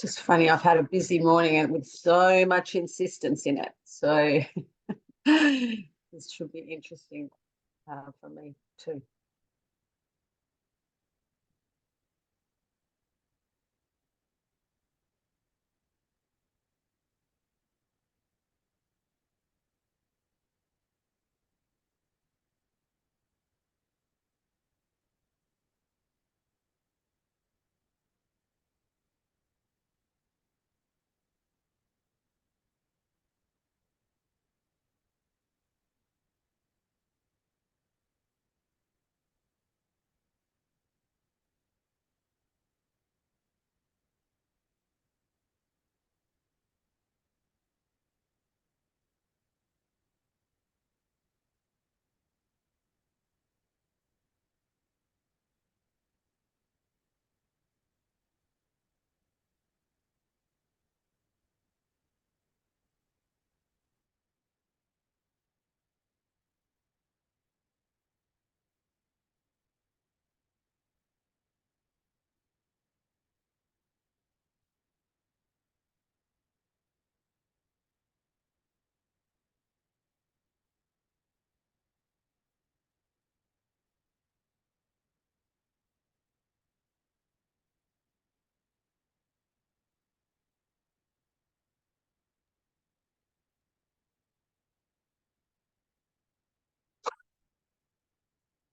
just funny. I've had a busy morning and with so much insistence in it. So this should be interesting for me too.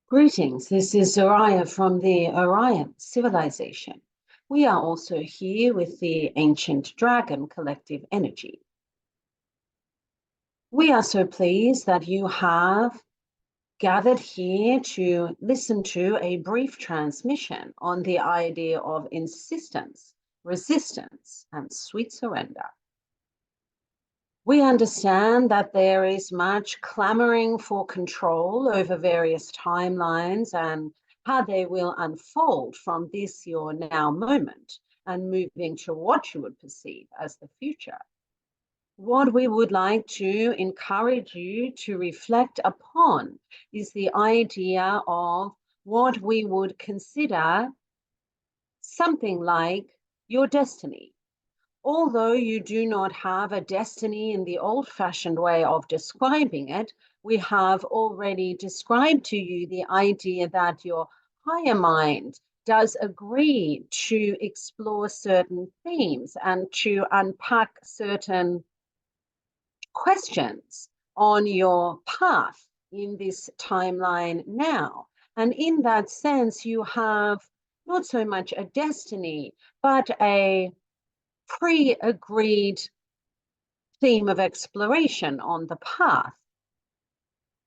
Greetings, this is Zariyah from the Orion civilization. We are also here with the Ancient Dragon Collective Energy. We are so pleased that you have gathered here to listen to a brief transmission on the idea of insistence, resistance, and sweet surrender. We understand that there is much clamoring for control over various timelines and how they will unfold from this your now moment and moving to what you would perceive as the future. What we would like to encourage you to reflect upon is the idea of what we would consider something like your destiny. Although you do not have a destiny in the old-fashioned way of describing it, we have already described to you the idea that your higher mind does agree to explore certain themes and to unpack certain questions on your path in this timeline now. And in that sense, you have not so much a destiny, but a pre-agreed theme of exploration on the path.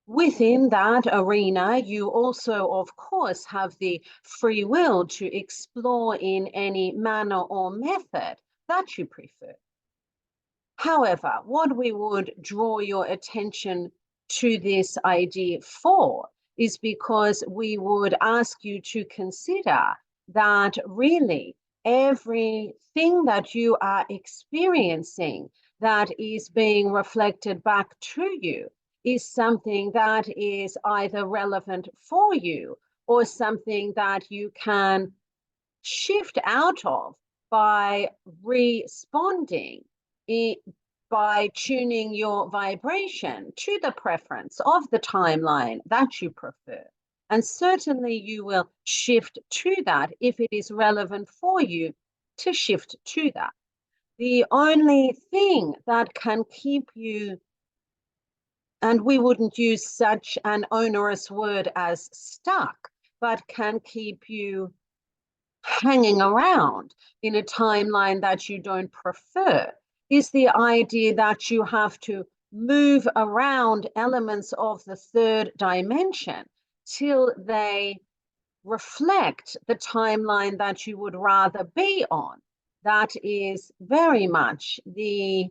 Within that arena, you also, of course, have the free will to explore in any manner or method that you prefer. However, what we would draw your attention to this idea for is because we would ask you to consider that really everything that you are experiencing that is being reflected back to you is something that is either relevant for you or something that you can shift out of by responding by tuning your vibration to the preference of the timeline that you prefer. And certainly you will shift to that if it is relevant for you to shift to that. The only thing that can keep you, and we wouldn't use such an onerous word as stuck, but can keep you hanging around in a timeline that you don't prefer, is the idea that you have to move around elements of the third dimension till they reflect the timeline that you would rather be on. That is very much the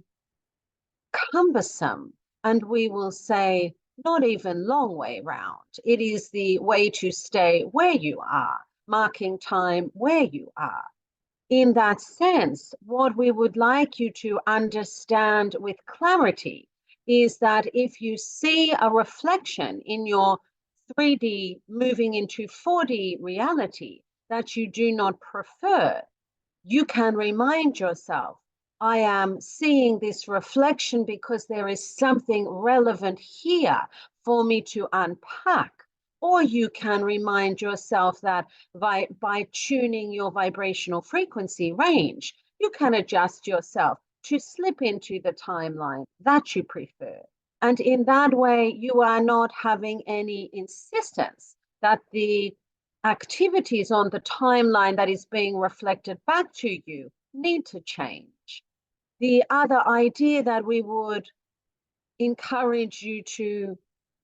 cumbersome, and we will say not even long way round. It is the way to stay where you are, marking time where you are. In that sense, what we would like you to understand with clarity is that if you see a reflection in your 3D moving into 4D reality that you do not prefer, you can remind yourself, I am seeing this reflection because there is something relevant here for me to unpack. Or you can remind yourself that by tuning your vibrational frequency range, you can adjust yourself to slip into the timeline that you prefer. And in that way, you are not having any insistence that the activities on the timeline that is being reflected back to you need to change. The other idea that we would encourage you to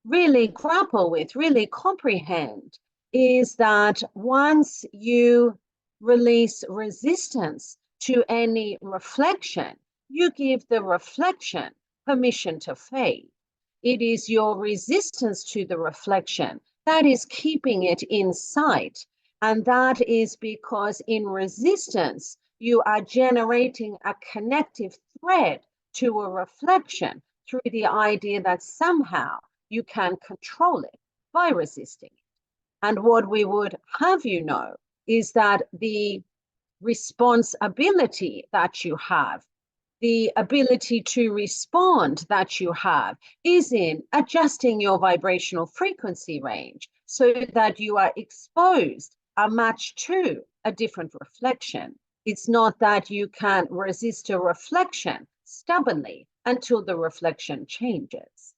really grapple with, really comprehend, is that once you release resistance to any reflection, you give the reflection permission to fade. It is your resistance to the reflection that is keeping it in sight. And that is because in resistance, you are generating a connective thread to a reflection through the idea that somehow you can control it by resisting it. And what we would have you know is that the responsibility that you have, the ability to respond that you have, is in adjusting your vibrational frequency range so that you are exposed, are matched to a different reflection. It's not that you can resist a reflection stubbornly until the reflection changes.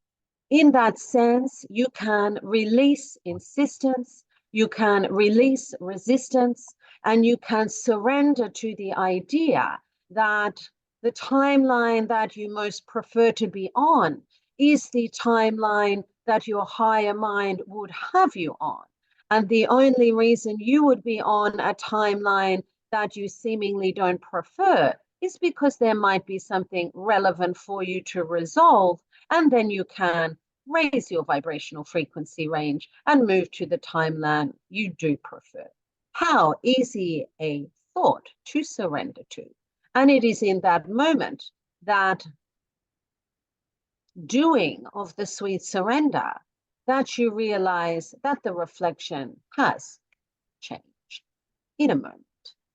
In that sense, you can release insistence, you can release resistance, and you can surrender to the idea that the timeline that you most prefer to be on is the timeline that your higher mind would have you on. And the only reason you would be on a timeline that you seemingly don't prefer is because there might be something relevant for you to resolve, and then you can raise your vibrational frequency range and move to the timeline you do prefer. How easy a thought to surrender to. And it is in that moment that doing of the sweet surrender that you realize that the reflection has changed in a moment,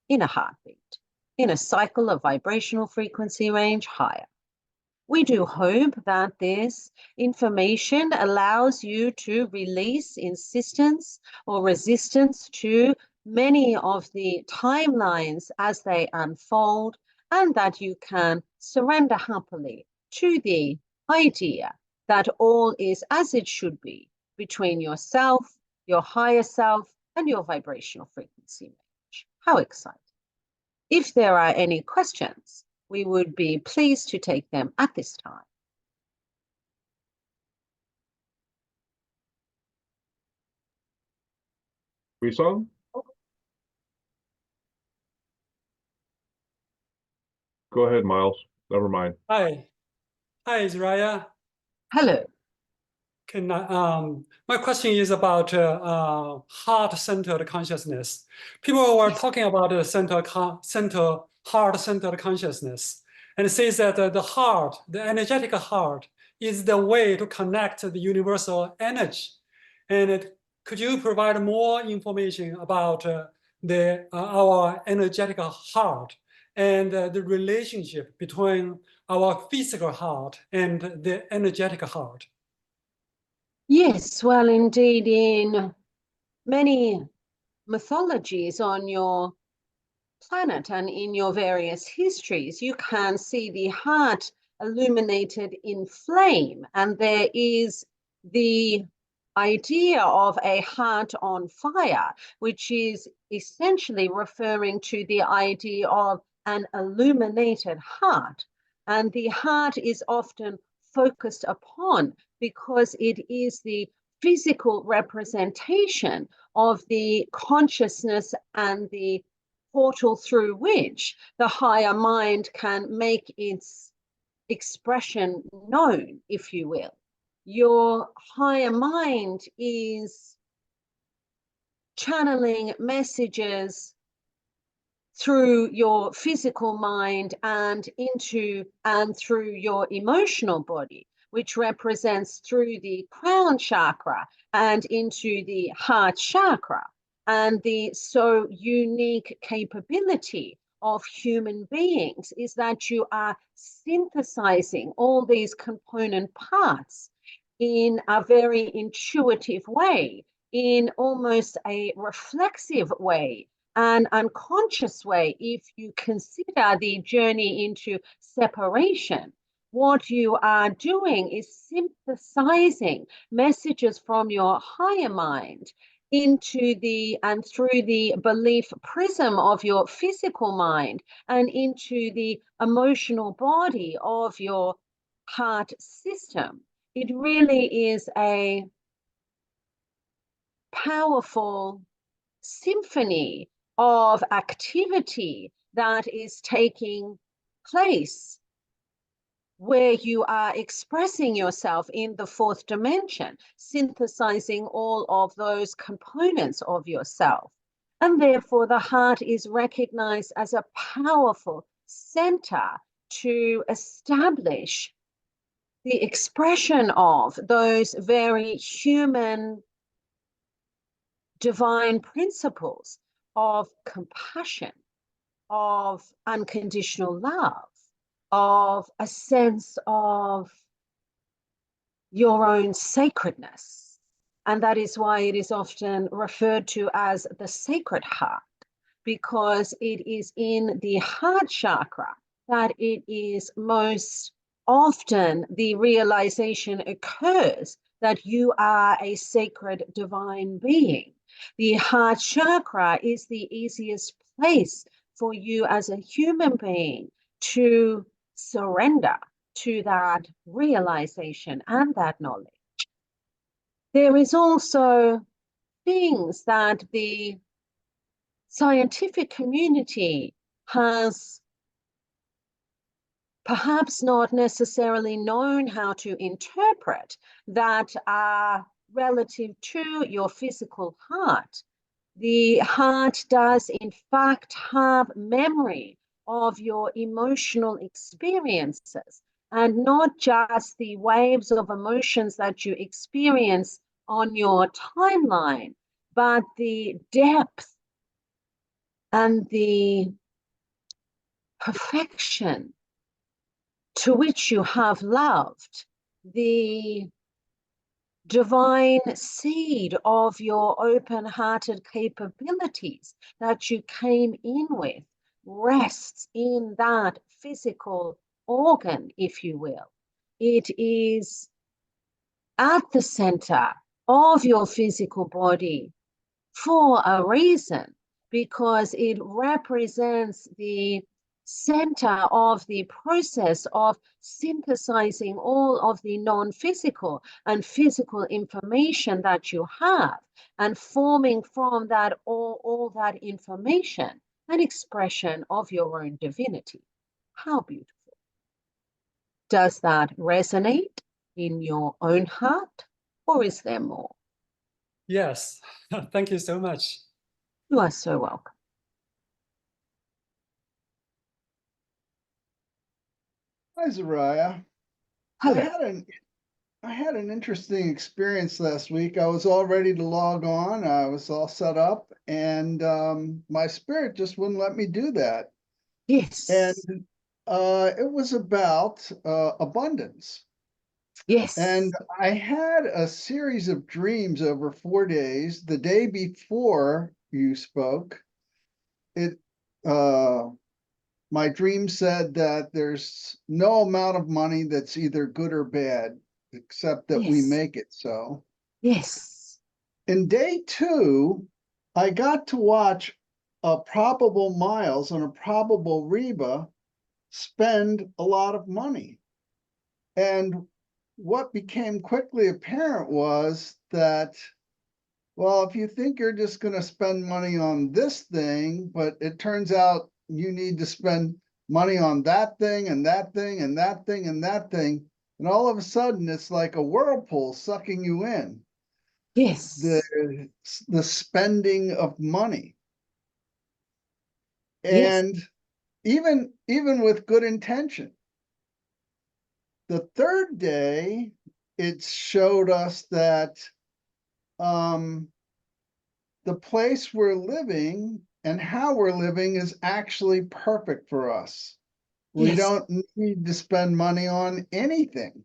in a heartbeat, in a cycle of vibrational frequency range higher. We do hope that this information allows you to release insistence or resistance to many of the timelines as they unfold, and that you can surrender happily to the idea that all is as it should be between yourself, your higher self, and your vibrational frequency range. How exciting. If there are any questions, we would be pleased to take them at this time. Wisong? Go ahead, Miles. Never mind. Hi, Zariyah. Hello. My question is about heart-centered consciousness. People were talking about the heart-centered consciousness, and it says that the heart, the energetic heart, is the way to connect the universal energy. And could you provide more information about our energetic heart and the relationship between our physical heart and the energetic heart? Yes, well, indeed, in many mythologies on your planet and in your various histories, you can see the heart illuminated in flame, and there is the idea of a heart on fire, which is essentially referring to the idea of an illuminated heart. And the heart is often focused upon because it is the physical representation of the consciousness and the portal through which the higher mind can make its expression known, if you will. Your higher mind is channeling messages through your physical mind and through your emotional body, which represents through the crown chakra and into the heart chakra, and the so unique capability of human beings is that you are synthesizing all these component parts in a very intuitive way, in almost a reflexive way, an unconscious way. If you consider the journey into separation, what you are doing is synthesizing messages from your higher mind into the and through the belief prism of your physical mind and into the emotional body of your heart system. It really is a powerful symphony of activity that is taking place where you are expressing yourself in the fourth dimension, synthesizing all of those components of yourself. And therefore, the heart is recognized as a powerful center to establish the expression of those very human divine principles of compassion, of unconditional love, of a sense of your own sacredness. And that is why it is often referred to as the sacred heart, because it is in the heart chakra that it is most often the realization occurs that you are a sacred divine being. The heart chakra is the easiest place for you as a human being to surrender to that realization and that knowledge. There is also things that the scientific community has perhaps not necessarily known how to interpret that are relative to your physical heart. The heart does in fact have memory of your emotional experiences, and not just the waves of emotions that you experience on your timeline, but the depth and the perfection to which you have loved, the divine seed of your open-hearted capabilities that you came in with rests in that physical organ, if you will. It is at the center of your physical body for a reason, because it represents the center of the process of synthesizing all of the non-physical and physical information that you have, and forming from that all that information an expression of your own divinity. How beautiful. Does that resonate in your own heart, or is there more? Yes, thank you so much. You are so welcome. Hi, Zariyah. Hello. I had an interesting experience last week. I was all ready to log on. I was all set up, and my spirit just wouldn't let me do that. Yes. And it was about abundance. Yes. And I had a series of dreams over 4 days. The day before you spoke, my dream said that there's no amount of money that's either good or bad, except that we Yes. make it so. Yes. In day 2, I got to watch a probable Miles and a probable Reba spend a lot of money. And what became quickly apparent was that, well, if you think you're just going to spend money on this thing, but it turns out you need to spend money on that thing and that thing and that thing and that thing, and all of a sudden it's like a whirlpool sucking you in. Yes. The spending of money. Yes. And even with good intention. The third day, it showed us that the place we're living and how we're living is actually perfect for us. We Yes. don't need to spend money on anything.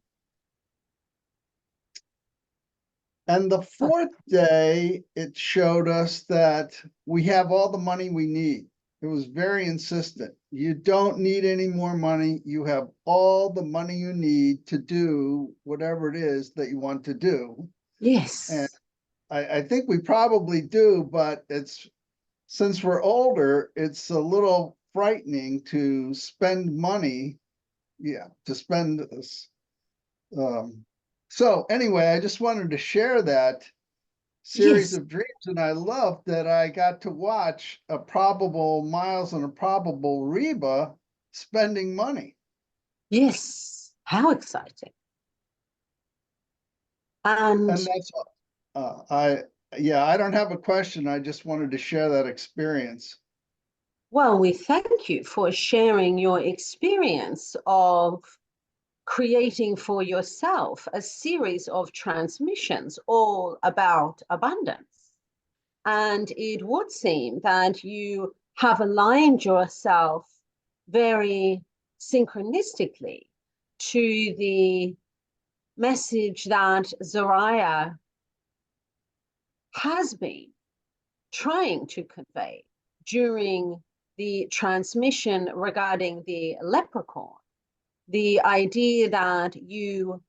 And the fourth day, it showed us that we have all the money we need. It was very insistent. You don't need any more money. You have all the money you need to do whatever it is that you want to do. Yes. And I think we probably do, but since we're older, it's a little frightening to spend money. Yeah, to spend this. So anyway, I just wanted to share that series Yes. of dreams, and I loved that I got to watch a probable Miles and a probable Reba spending money. Yes. How exciting. And And that's I don't have a question. I just wanted to share that experience. well, we thank you for sharing your experience of creating for yourself a series of transmissions all about abundance. And it would seem that you have aligned yourself very synchronistically to the message that Zariyah has been trying to convey during the transmission regarding the leprechaun. The idea that you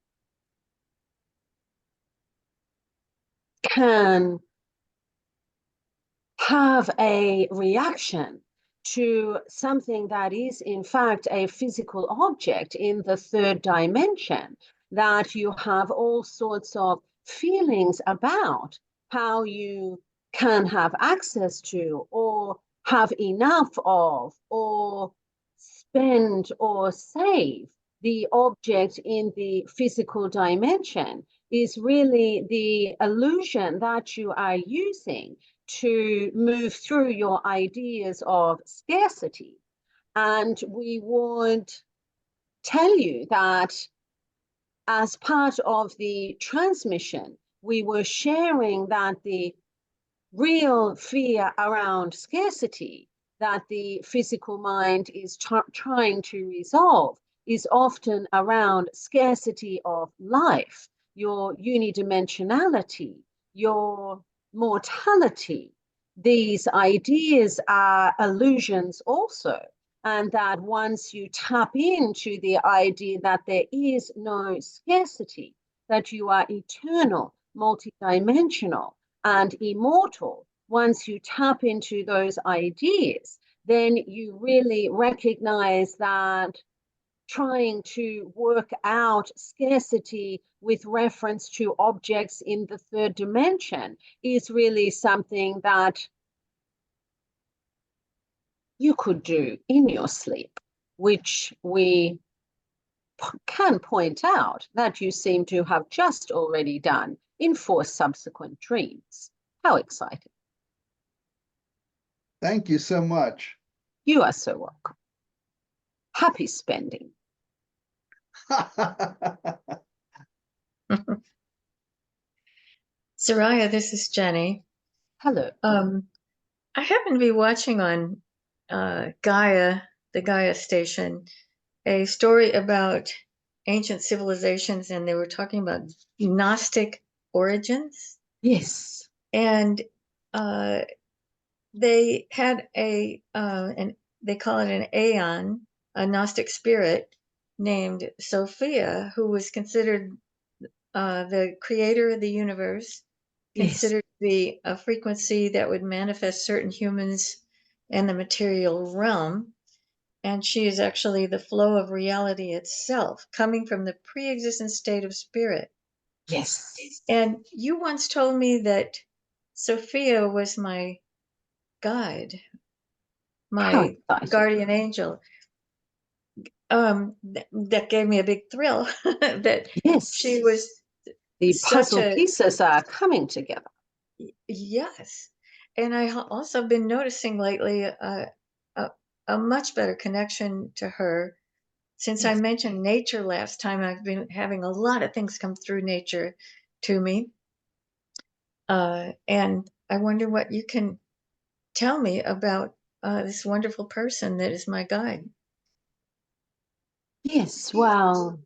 can have a reaction to something that is in fact a physical object in the third dimension, that you have all sorts of feelings about how you can have access to or have enough of or spend or save the object in the physical dimension is really the illusion that you are using to move through your ideas of scarcity. And we would tell you that as part of the transmission, we were sharing that the real fear around scarcity that the physical mind is trying to resolve is often around scarcity of life, your unidimensionality, your mortality. These ideas are illusions also, and that once you tap into the idea that there is no scarcity, that you are eternal, multidimensional, and immortal, once you tap into those ideas, then you really recognize that trying to work out scarcity with reference to objects in the third dimension is really something that you could do in your sleep, which we can point out that you seem to have just already done in 4 subsequent dreams. How exciting. Thank you so much. You are so welcome. Happy spending. Zariyah, this is Jenny. Hello. I happen to be watching on Gaia, the Gaia station, a story about ancient civilizations, and they were talking about Gnostic origins. Yes. And they had they call it an aeon, a Gnostic spirit named Sophia, who was considered the creator of the universe, considered to be a frequency that would manifest certain humans in the material realm. And she is actually the flow of reality itself, coming from the pre-existent state of spirit. Yes. And you once told me that Sophia was my guide, my guardian angel. That gave me a big thrill that yes. she was the puzzle pieces are coming together. Yes. And I also been noticing lately a much better connection to her. Since I mentioned nature last time, I've been having a lot of things come through nature to me. And I wonder what you can tell me about this wonderful person that is my guide. Yes, well,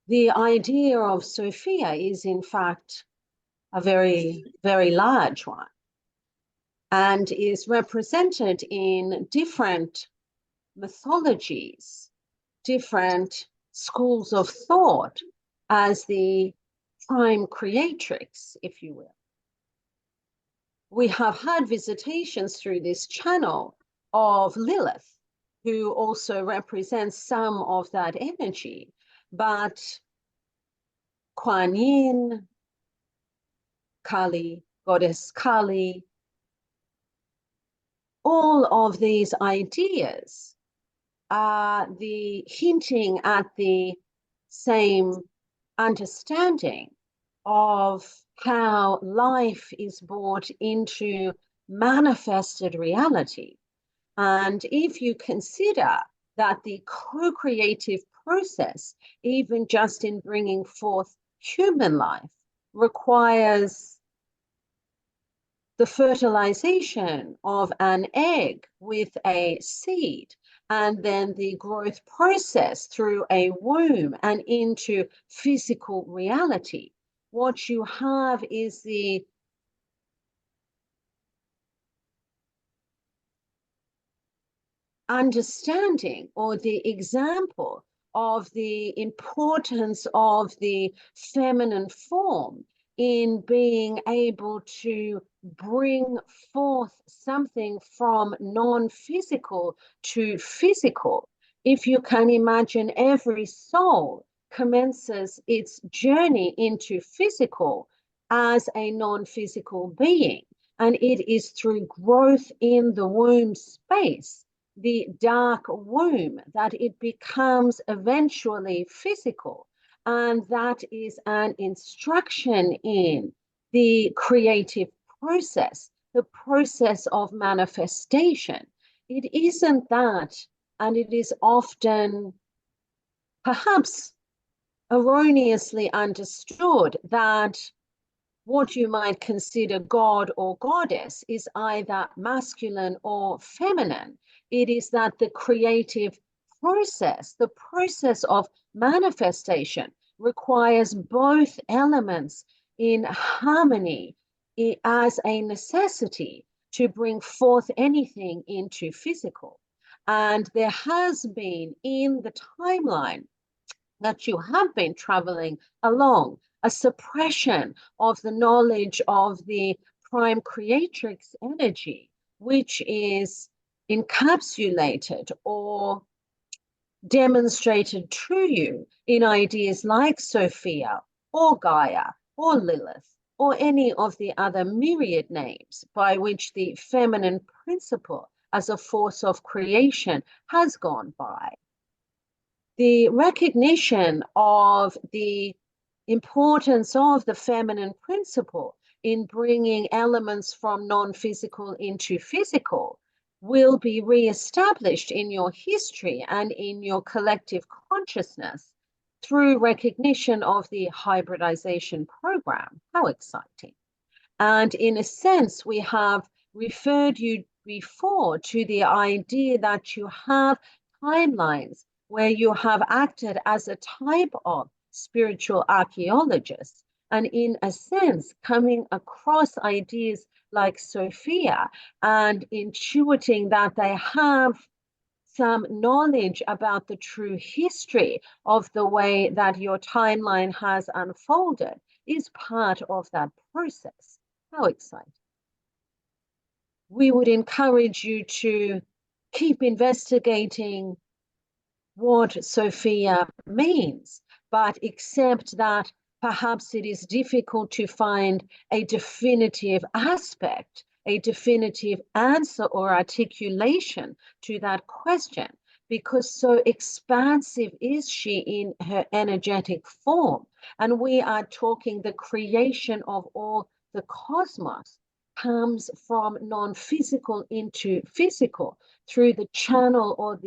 the idea of Sophia is in fact a very, very large one and is represented in different mythologies, different schools of thought as the prime creatrix, if you will. We have had visitations through this channel of Lilith, who also represents some of that energy, but Kuan Yin, Kali, goddess Kali, all of these ideas are the hinting at the same understanding of how life is brought into manifested reality. And if you consider that the co-creative process, even just in bringing forth human life, requires the fertilization of an egg with a seed, and then the growth process through a womb and into physical reality. What you have is the understanding or the example of the importance of the feminine form in being able to bring forth something from non-physical to physical. If you can imagine, every soul commences its journey into physical as a non-physical being, and it is through growth in the womb space, the dark womb, that it becomes eventually physical. And that is an instruction in the creative process, the process of manifestation. It isn't that, and it is often perhaps erroneously understood that what you might consider God or goddess is either masculine or feminine. It is that the creative process, the process of manifestation, requires both elements in harmony as a necessity to bring forth anything into physical. And there has been in the timeline that you have been traveling along a suppression of the knowledge of the prime creatrix energy, which is encapsulated or demonstrated to you in ideas like Sophia or Gaia or Lilith or any of the other myriad names by which the feminine principle as a force of creation has gone by. The recognition of the importance of the feminine principle in bringing elements from non-physical into physical will be reestablished in your history and in your collective consciousness through recognition of the hybridization program. How exciting. And in a sense, we have referred you before to the idea that you have timelines where you have acted as a type of spiritual archaeologist, and in a sense, coming across ideas like Sophia and intuiting that they have some knowledge about the true history of the way that your timeline has unfolded is part of that process. How exciting. We would encourage you to keep investigating what Sophia means, but accept that perhaps it is difficult to find a definitive aspect, a definitive answer or articulation to that question, because so expansive is she in her energetic form. And we are talking the creation of all the cosmos comes from non-physical into physical through the channel or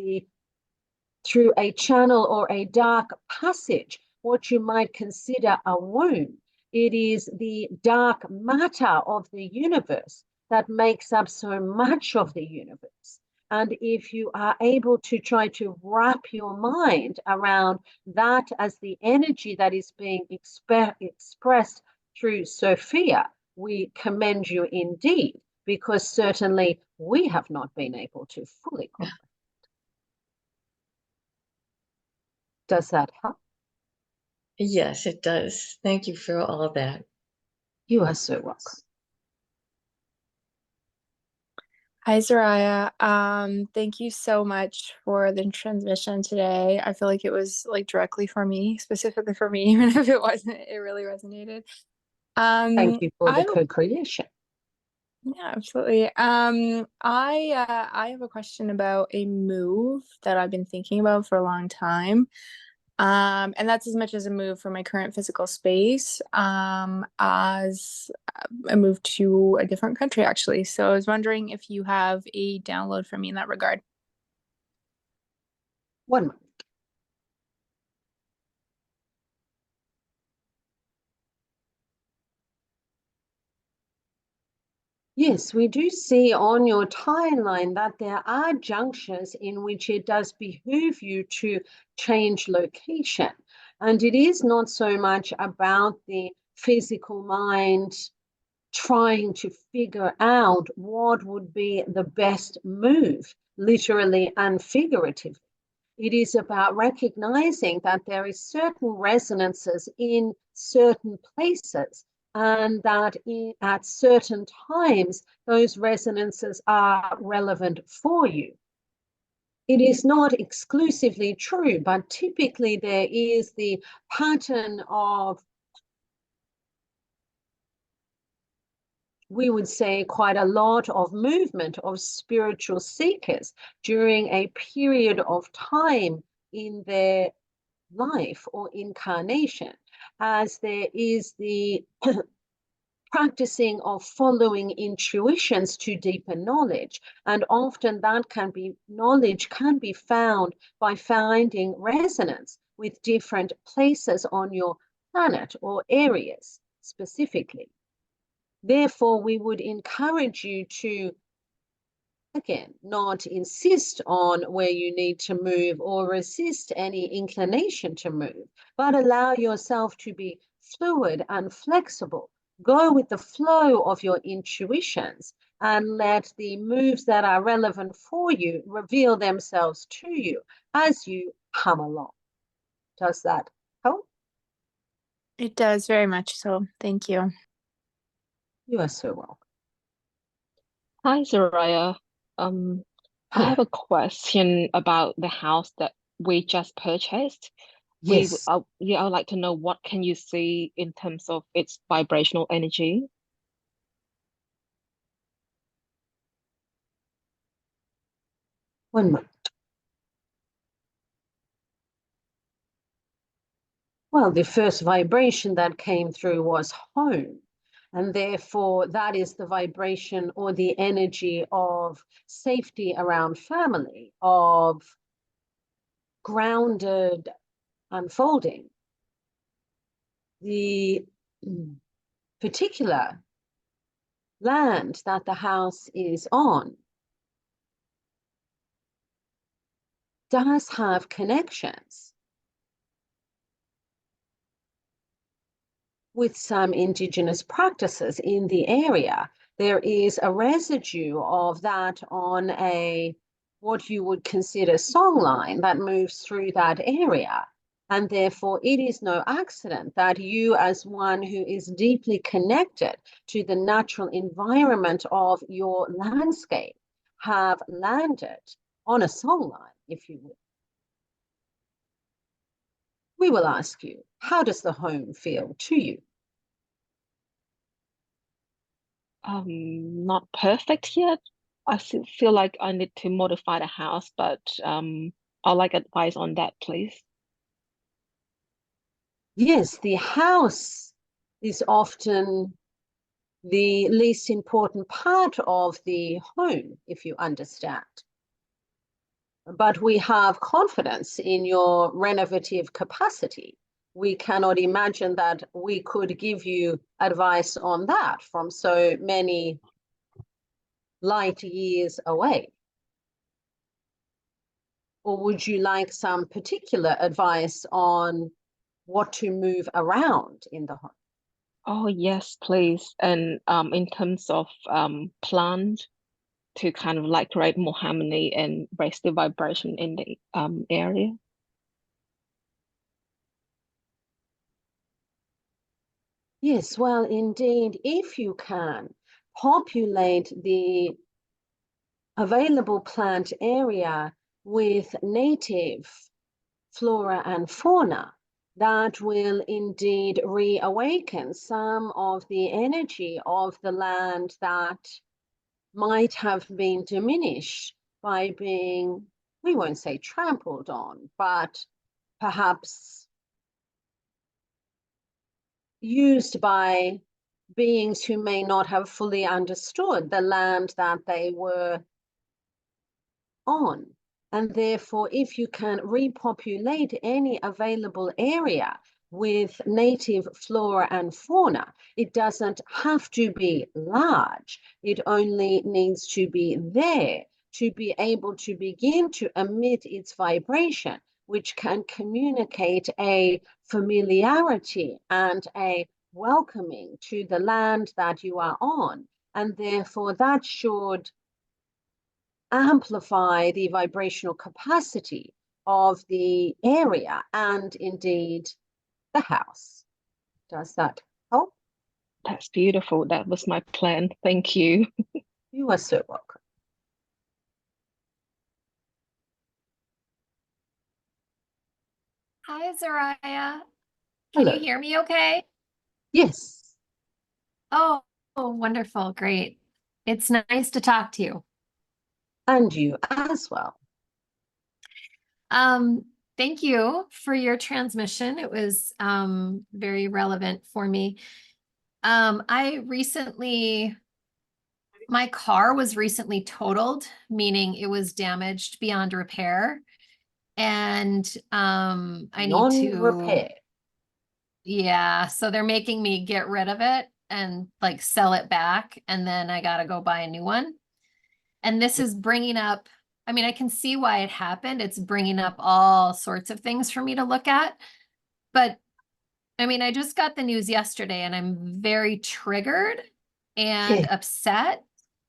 through a channel or a dark passage, what you might consider a womb. It is the dark matter of the universe that makes up so much of the universe. And if you are able to try to wrap your mind around that as the energy that is being expressed through Sophia, we commend you indeed, because certainly we have not been able to fully comprehend. Does that help? Yes, it does. Thank you for all of that. You are so welcome. Hi, Zariyah. Thank you so much for the transmission today. I feel like it was like directly for me, specifically for me, even if it wasn't, it really resonated. Thank you for the I co-creation. Yeah, absolutely. I have a question about a move that I've been thinking about for a long time. And that's as much as a move from my current physical space, as a move to a different country, actually. So I was wondering if you have a download for me in that regard. 1 moment. Yes, we do see on your timeline that there are junctures in which it does behoove you to change location. And it is not so much about the physical mind trying to figure out what would be the best move, literally and figuratively. It is about recognizing that there is certain resonances in certain places, and that at certain times, those resonances are relevant for you. It is not exclusively true, but typically there is the pattern of, we would say, quite a lot of movement of spiritual seekers during a period of time in their life or incarnation, as there is the practicing of following intuitions to deeper knowledge. And often that knowledge can be found by finding resonance with different places on your planet or areas specifically. Therefore, we would encourage you to, again, not insist on where you need to move or resist any inclination to move, but allow yourself to be fluid and flexible. Go with the flow of your intuitions and let the moves that are relevant for you reveal themselves to you as you come along. Does that help? It does very much so. Thank you. You are so welcome. Hi, Zariyah. I Hello. have a question about the house that we just purchased. Yes. I would like to know, what can you see in terms of its vibrational energy? One moment. Well, the first vibration that came through was home. And therefore, that is the vibration or the energy of safety around family, of grounded unfolding. The particular land that the house is on does have connections with some indigenous practices in the area. There is a residue of that on what you would consider songline that moves through that area. And therefore, it is no accident that you, as one who is deeply connected to the natural environment of your landscape, have landed on a songline, if you will. We will ask you, how does the home feel to you? Not perfect yet. I still feel like I need to modify the house, but I'd like advice on that, please. Yes, the house is often the least important part of the home, if you understand. But we have confidence in your renovative capacity. We cannot imagine that we could give you advice on that from so many light years away? Or would you like some particular advice on what to move around in the home? Oh, yes, please. And in terms of plans to kind of like create more harmony and raise the vibration in the area. Yes, well, indeed, if you can populate the available plant area with native flora and fauna, that will indeed reawaken some of the energy of the land that might have been diminished by being, we won't say trampled on, but perhaps used by beings who may not have fully understood the land that they were on. And therefore, if you can repopulate any available area with native flora and fauna, it doesn't have to be large. It only needs to be there to be able to begin to emit its vibration, which can communicate a familiarity and a welcoming to the land that you are on. And therefore, that should amplify the vibrational capacity of the area and indeed the house. Does that help? That's beautiful. That was my plan. Thank you. You are so welcome. Hi, Zariyah. Can Hello. you hear me okay? Yes. Oh, wonderful. Great. It's nice to talk to you. And you as well. Thank you for your transmission. It was very relevant for me. My car was recently totaled, meaning it was damaged beyond repair. And I need to Non-repair. Yeah, so they're making me get rid of it and like sell it back, and then I gotta go buy a new one. And this is bringing up, I mean, I can see why it happened. It's bringing up all sorts of things for me to look at. But I mean, I just got the news yesterday and I'm very triggered and Yeah. upset,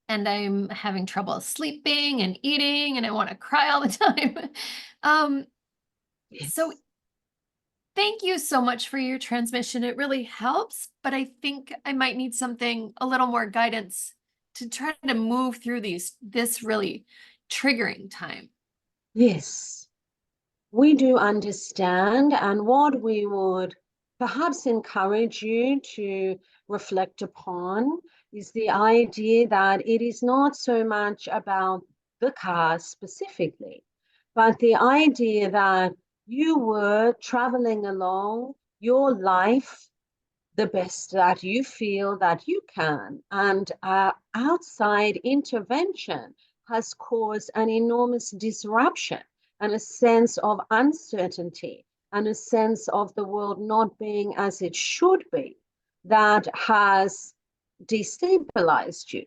and I'm having trouble sleeping and eating, and I want to cry all the time. Yes. So thank you so much for your transmission. It really helps, but I think I might need something, a little more guidance to try to move through this really triggering time. Yes, we do understand, and what we would perhaps encourage you to reflect upon is the idea that it is not so much about the car specifically, but the idea that you were traveling along your life the best that you feel that you can, and outside intervention has caused an enormous disruption and a sense of uncertainty and a sense of the world not being as it should be that has destabilized you.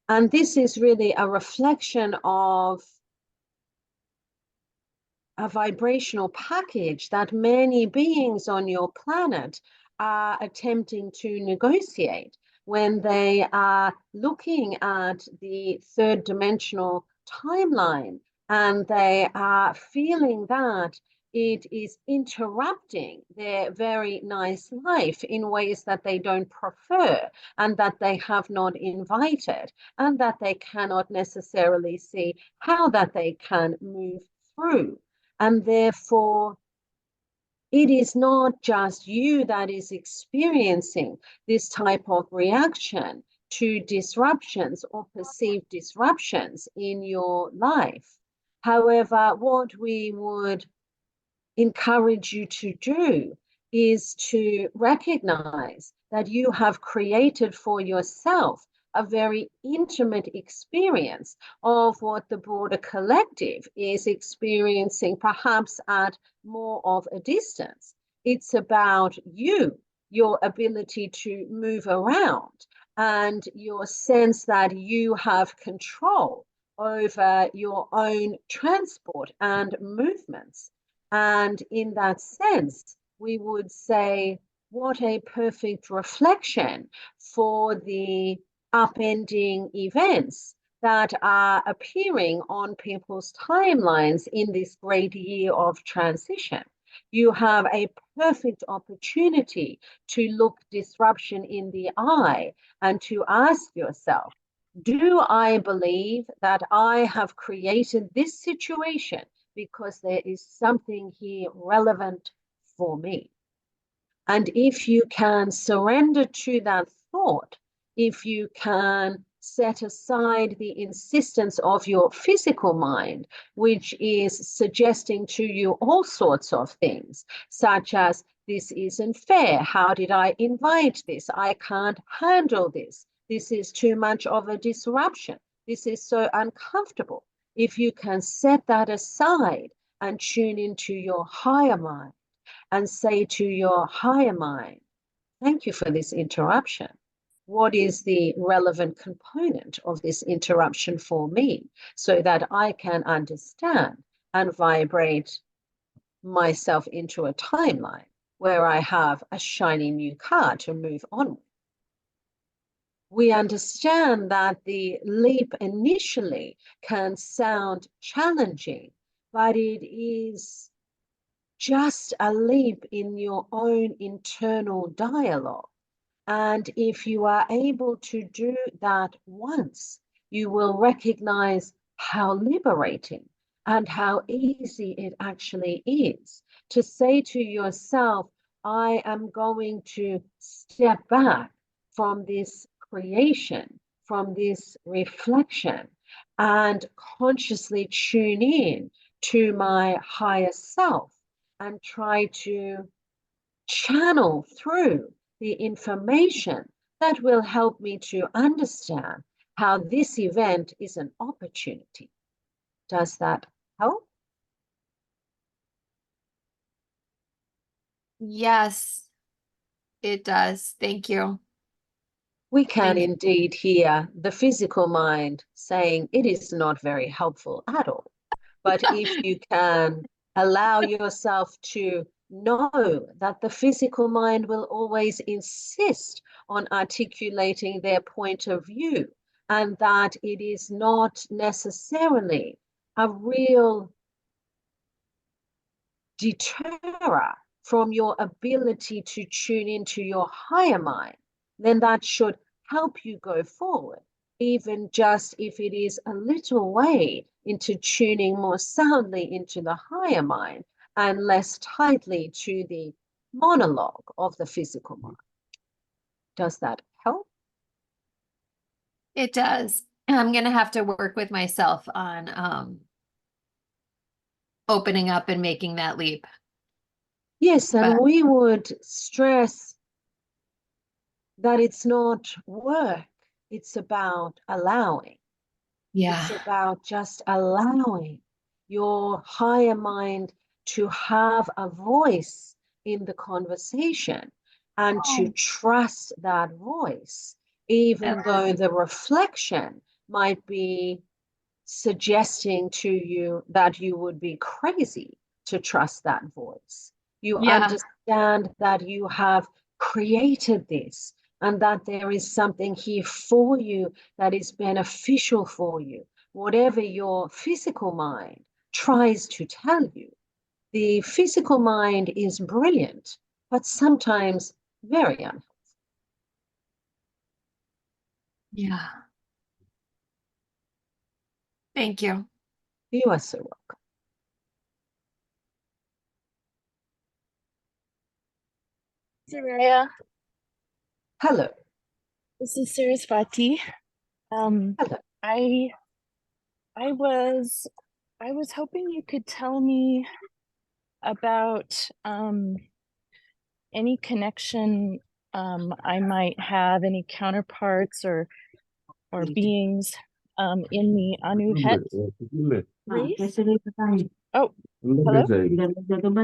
And this is really a reflection of a vibrational package that many beings on your planet are attempting to negotiate when they are looking at the third dimensional timeline, and they are feeling that it is interrupting their very nice life in ways that they don't prefer and that they have not invited, and that they cannot necessarily see how that they can move through. And therefore, it is not just you that is experiencing this type of reaction to disruptions or perceived disruptions in your life. However, what we would encourage you to do is to recognize that you have created for yourself a very intimate experience of what the broader collective is experiencing, perhaps at more of a distance. It's about you, your ability to move around, and your sense that you have control over your own transport and movements. And in that sense, we would say, what a perfect reflection for the upending events that are appearing on people's timelines in this great year of transition. You have a perfect opportunity to look disruption in the eye and to ask yourself, do I believe that I have created this situation because there is something here relevant for me? And if you can surrender to that thought, if you can set aside the insistence of your physical mind, which is suggesting to you all sorts of things, such as, this isn't fair, how did I invite this, I can't handle this, this is too much of a disruption, this is so uncomfortable. If you can set that aside and tune into your higher mind, and say to your higher mind, thank you for this interruption. What is the relevant component of this interruption for me, so that I can understand and vibrate myself into a timeline where I have a shiny new car to move on with? We understand that the leap initially can sound challenging, but it is just a leap in your own internal dialogue. And if you are able to do that once, you will recognize how liberating and how easy it actually is to say to yourself, I am going to step back from this creation, from this reflection, and consciously tune in to my higher self and try to channel through the information that will help me to understand how this event is an opportunity. Does that help? Yes, it does. Thank you. We can Thank you. indeed hear the physical mind saying it is not very helpful at all. But if you can allow yourself to know that the physical mind will always insist on articulating their point of view, and that it is not necessarily a real deterrer from your ability to tune into your higher mind, then that should help you go forward, even just if it is a little way into tuning more soundly into the higher mind and less tightly to the monologue of the physical mind. Does that help? It does. I'm going to have to work with myself on opening up and making that leap. Yes, and But- we would stress that it's not work, it's about allowing. Yeah. It's about just allowing your higher mind to have a voice in the conversation and to trust that voice, even though the reflection might be suggesting to you that you would be crazy to trust that voice. You Yeah. understand that you have created this and that there is something here for you that is beneficial for you, whatever your physical mind tries to tell you. The physical mind is brilliant, but sometimes very unhelpful. Yeah. Thank you. You are so welcome. Zariyah, Hello. this is Saraswati. Hello. I was hoping you could tell me about any connection I might have, any counterparts or beings in the Anuhet race. Oh, hello?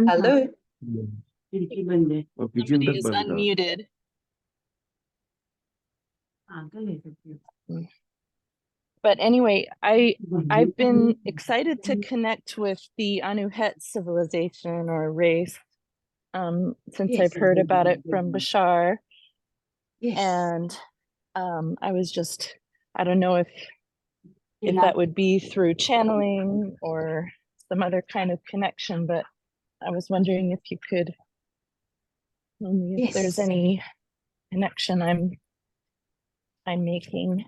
Hello. Somebody is unmuted. But anyway, I've been excited to connect with the Anuhet civilization or race since I've heard about it from Bashar. Yes. And I was just, I don't know if that would be through channeling or some other kind of connection, but I was wondering if you could tell me if there's Yes. any connection I'm making.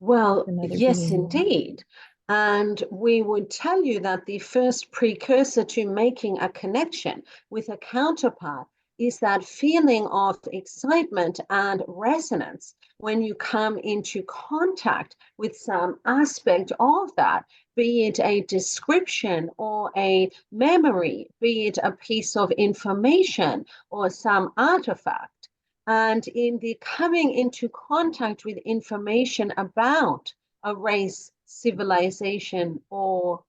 Well, Another yes, being. indeed. And we would tell you that the first precursor to making a connection with a counterpart is that feeling of excitement and resonance when you come into contact with some aspect of that, be it a description or a memory, be it a piece of information or some artifact. And in the coming into contact with information about a race, civilization, or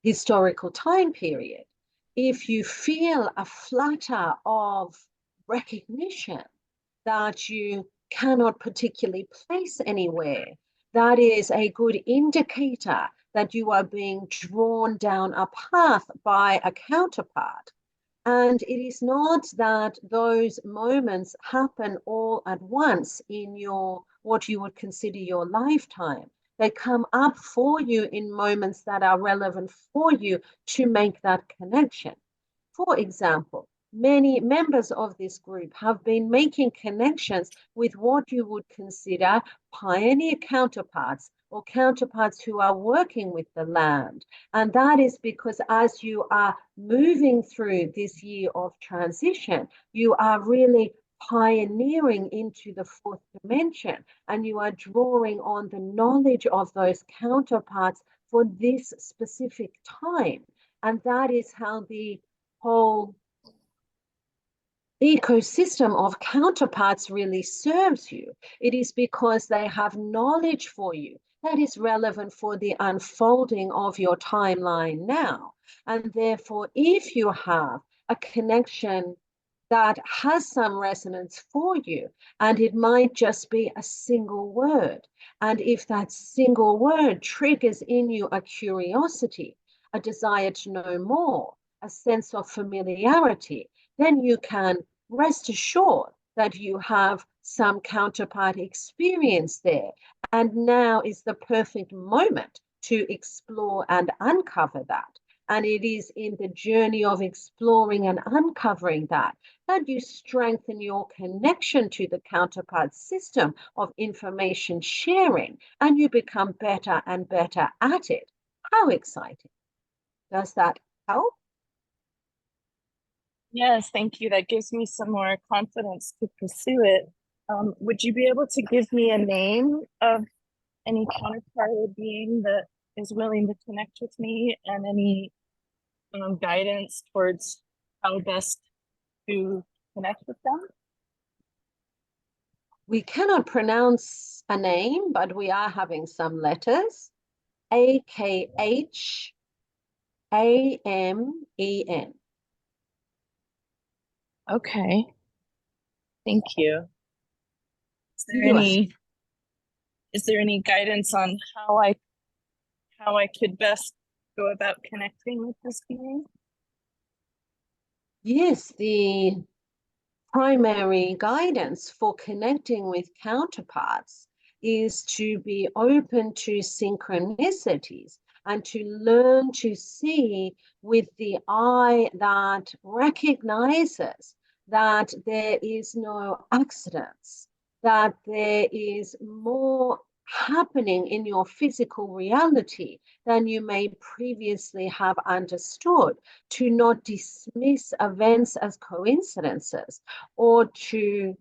historical time period, if you feel a flutter of recognition that you cannot particularly place anywhere, that is a good indicator that you are being drawn down a path by a counterpart. And it is not that those moments happen all at once in your, what you would consider your lifetime. They come up for you in moments that are relevant for you to make that connection. For example, many members of this group have been making connections with what you would consider pioneer counterparts or counterparts who are working with the land. And that is because as you are moving through this year of transition, you are really pioneering into the fourth dimension, and you are drawing on the knowledge of those counterparts for this specific time. And that is how the whole ecosystem of counterparts really serves you. It is because they have knowledge for you that is relevant for the unfolding of your timeline now. And therefore, if you have a connection that has some resonance for you, and it might just be a single word, and if that single word triggers in you a curiosity, a desire to know more, a sense of familiarity, then you can rest assured that you have some counterpart experience there. And now is the perfect moment to explore and uncover that. And it is in the journey of exploring and uncovering that you strengthen your connection to the counterpart system of information sharing, and you become better and better at it. How exciting. Does that help? Yes, thank you. That gives me some more confidence to pursue it. Would you be able to give me a name of any counterpart or being that is willing to connect with me, and any guidance towards how best to connect with them? We cannot pronounce a name, but we are having some letters. A-K-H-A-M-E-N. Okay. Thank you. Is there any guidance on how I could best go about connecting with this being? Yes, the primary guidance for connecting with counterparts is to be open to synchronicities and to learn to see with the eye that recognizes that there is no accidents, that there is more happening in your physical reality than you may previously have understood, to not dismiss events as coincidences, or to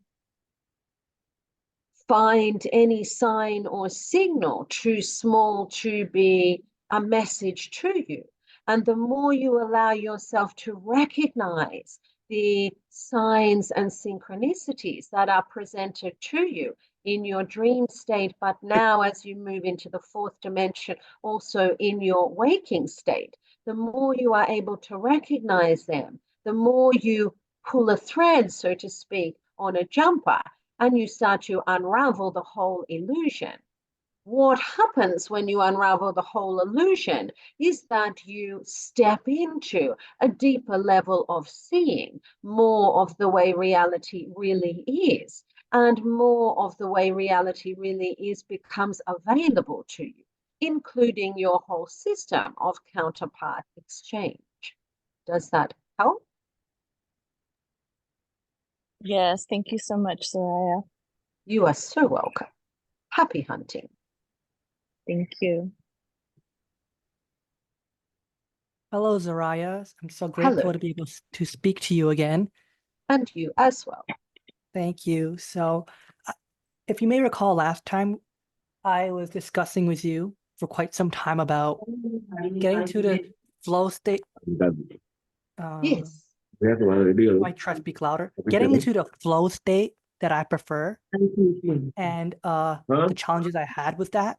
find any sign or signal too small to be a message to you. And the more you allow yourself to recognize the signs and synchronicities that are presented to you in your dream state, but now as you move into the fourth dimension, also in your waking state, the more you are able to recognize them, the more you pull a thread, so to speak, on a jumper, and you start to unravel the whole illusion. What happens when you unravel the whole illusion is that you step into a deeper level of seeing, more of the way reality really is, and more of the way reality really is becomes available to you, including your whole system of counterpart exchange. Does that help? Yes, thank you so much, Zariyah. You are so welcome. Happy hunting. Thank you. Hello, Zariyah. I'm so grateful Hello. to be able to speak to you again. And you as well. Thank you. So, if you may recall, last time I was discussing with you for quite some time about getting to the flow state. Yes. I try to speak louder. Getting into the flow state that I prefer, and the challenges I had with that.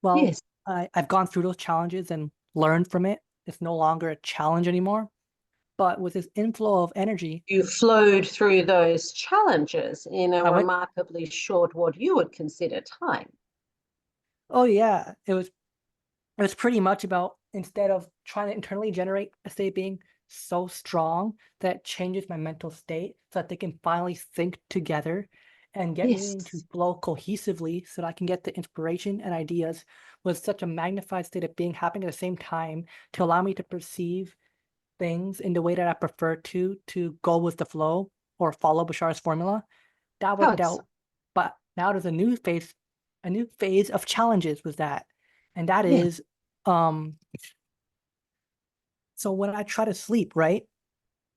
Well, Yes. I've gone through those challenges and learned from it. It's no longer a challenge anymore. But with this inflow of energy, You flowed through those challenges in a I went- remarkably short, what you would consider, time. oh yeah, it was pretty much about, instead of trying to internally generate a state being so strong that it changes my mental state so that they can finally sync together and get me into Yes. flow cohesively so that I can get the inspiration and ideas with such a magnified state of being happening at the same time to allow me to perceive things in the way that I prefer to go with the flow or follow Bashar's formula. That worked How so? out. But now there's a new phase of challenges with that. And that Yeah. is so when I try to sleep, right?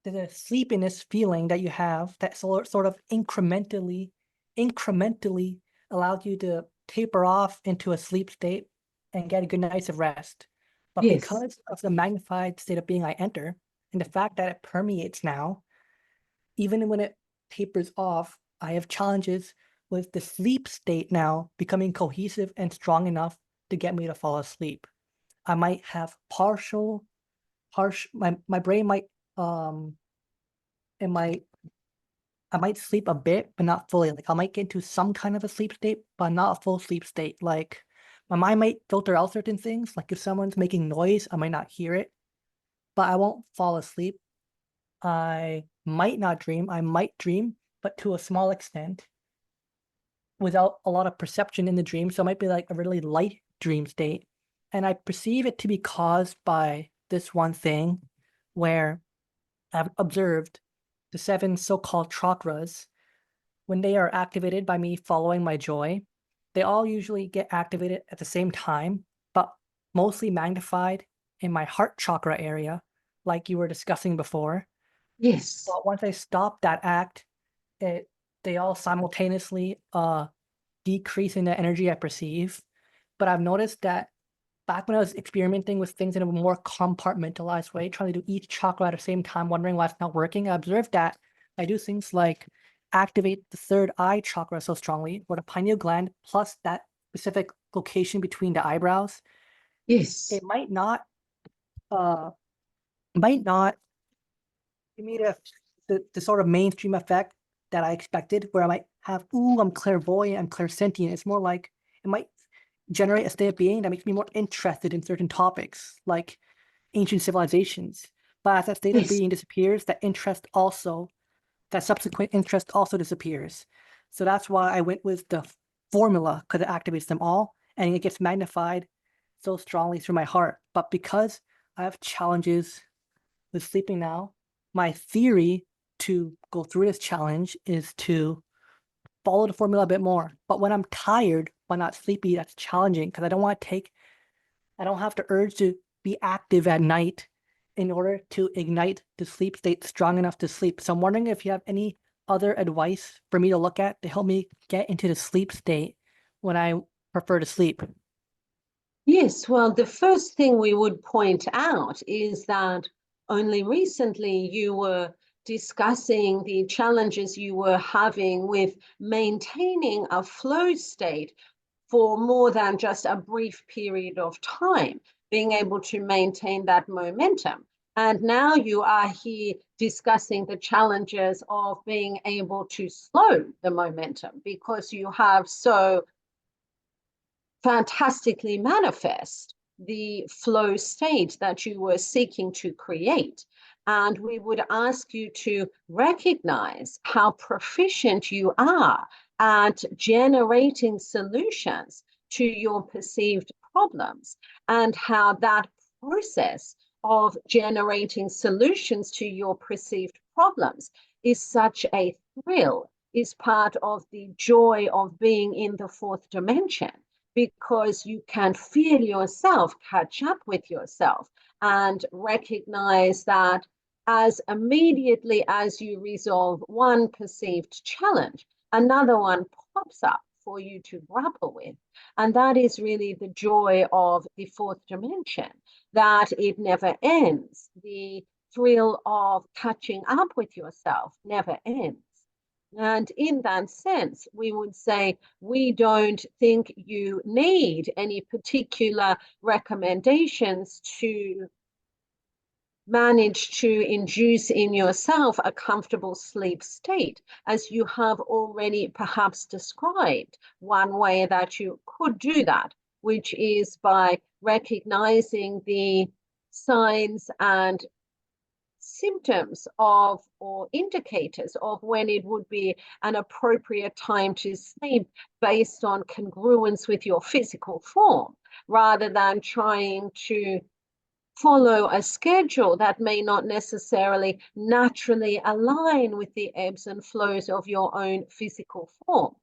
There's a sleepiness feeling that you have that sort of incrementally allows you to taper off into a sleep state and get a good night's of rest. But Yes. because of the magnified state of being I enter, and the fact that it permeates now, even when it tapers off, I have challenges with the sleep state now becoming cohesive and strong enough to get me to fall asleep. I might have my brain might I might sleep a bit, but not fully. Like I might get into some kind of a sleep state, but not a full sleep state. Like my mind might filter out certain things. Like if someone's making noise, I might not hear it, but I won't fall asleep. I might not dream. I might dream, but to a small extent, without a lot of perception in the dream. So it might be like a really light dream state. And I perceive it to be caused by this one thing where I've observed the 7 so-called chakras, when they are activated by me following my joy, they all usually get activated at the same time, but mostly magnified in my heart chakra area, like you were discussing before. Yes. But once I stop that act, they all simultaneously decrease in the energy I perceive. But I've noticed that back when I was experimenting with things in a more compartmentalized way, trying to do each chakra at the same time, wondering why it's not working, I observed that I do things like activate the third eye chakra so strongly, where the pineal gland plus that specific location between the eyebrows, Yes. it might not give me the sort of mainstream effect that I expected, where I might have, ooh, I'm clairvoyant, I'm clairsentient. It's more like it might generate a state of being that makes me more interested in certain topics, like ancient civilizations. But as that state of Yes. being disappears, that subsequent interest also disappears. So that's why I went with the formula, because it activates them all and it gets magnified so strongly through my heart. But because I have challenges with sleeping now, my theory to go through this challenge is to follow the formula a bit more. But when I'm tired but not sleepy, that's challenging because I don't have the urge to be active at night in order to ignite the sleep state strong enough to sleep. So I'm wondering if you have any other advice for me to look at to help me get into the sleep state when I prefer to sleep. Yes, well, the first thing we would point out is that only recently you were discussing the challenges you were having with maintaining a flow state for more than just a brief period of time, being able to maintain that momentum. And now you are here discussing the challenges of being able to slow the momentum because you have so fantastically manifest the flow state that you were seeking to create. And we would ask you to recognize how proficient you are at generating solutions to your perceived problems, and how that process of generating solutions to your perceived problems is such a thrill, is part of the joy of being in the fourth dimension, because you can feel yourself catch up with yourself and recognize that as immediately as you resolve one perceived challenge, another one pops up for you to grapple with. And that is really the joy of the fourth dimension, that it never ends. The thrill of catching up with yourself never ends. And in that sense, we would say we don't think you need any particular recommendations to manage to induce in yourself a comfortable sleep state, as you have already perhaps described one way that you could do that, which is by recognizing the signs and symptoms of, or indicators of, when it would be an appropriate time to sleep based on congruence with your physical form, rather than trying to follow a schedule that may not necessarily naturally align with the ebbs and flows of your own physical form.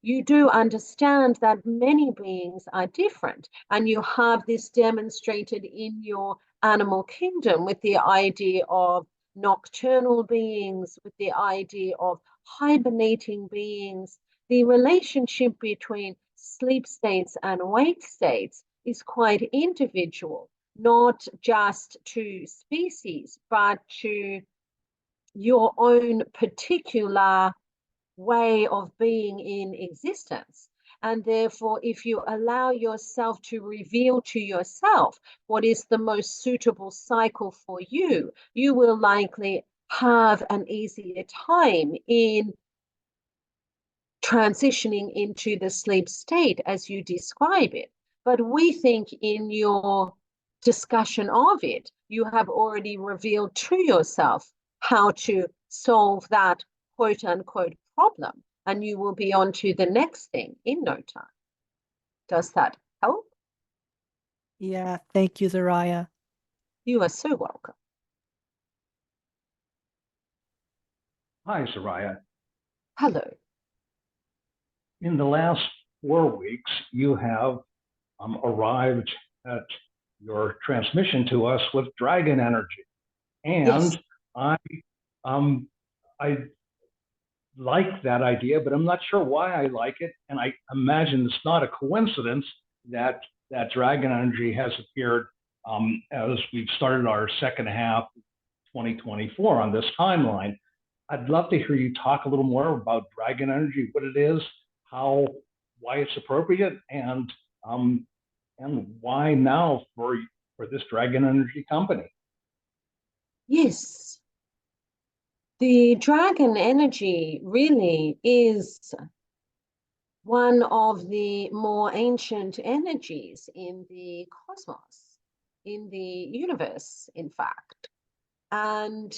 You do understand that many beings are different, and you have this demonstrated in your animal kingdom with the idea of nocturnal beings, with the idea of hibernating beings. The relationship between sleep states and wake states is quite individual, not just to species, but to your own particular way of being in existence. And therefore, if you allow yourself to reveal to yourself what is the most suitable cycle for you, you will likely have an easier time in transitioning into the sleep state as you describe it. But we think in your discussion of it, you have already revealed to yourself how to solve that quote unquote problem, and you will be on to the next thing in no time. Does that help? Yeah, thank you, Zariyah. You are so welcome. Hi, Zariyah. Hello. In the last 4 weeks, you have arrived at your transmission to us with dragon energy. And yes. I like that idea, but I'm not sure why I like it. And I imagine it's not a coincidence that that dragon energy has appeared as we've started our second half of 2024 on this timeline. I'd love to hear you talk a little more about dragon energy, what it is, why it's appropriate, and why now for this dragon energy company. Yes. The dragon energy really is one of the more ancient energies in the cosmos, in the universe, in fact, and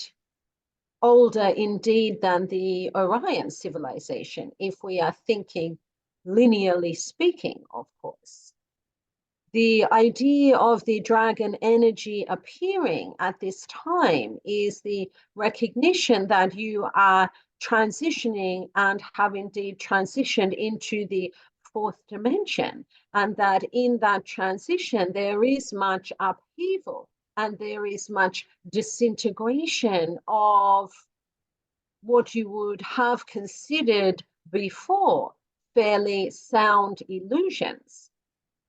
older indeed than the Orion civilization, if we are thinking linearly speaking, of course. The idea of the dragon energy appearing at this time is the recognition that you are transitioning and have indeed transitioned into the fourth dimension, and that in that transition there is much upheaval and there is much disintegration of what you would have considered before fairly sound illusions.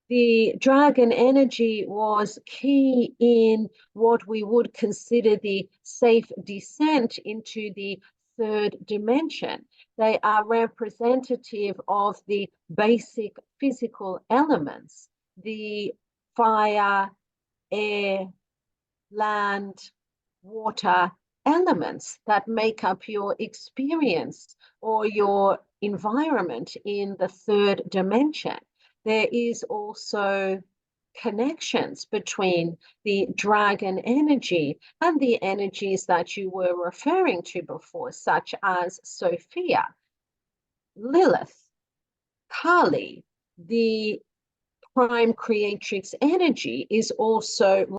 The dragon energy was key in what we would consider the safe descent into the third dimension. They are representative of the basic physical elements, the fire, air, land, water elements that make up your experience or your environment in the third dimension. There is also connections between the dragon energy and the energies that you were referring to before, such as Sophia, Lilith, Kali. The prime creatrix energy is also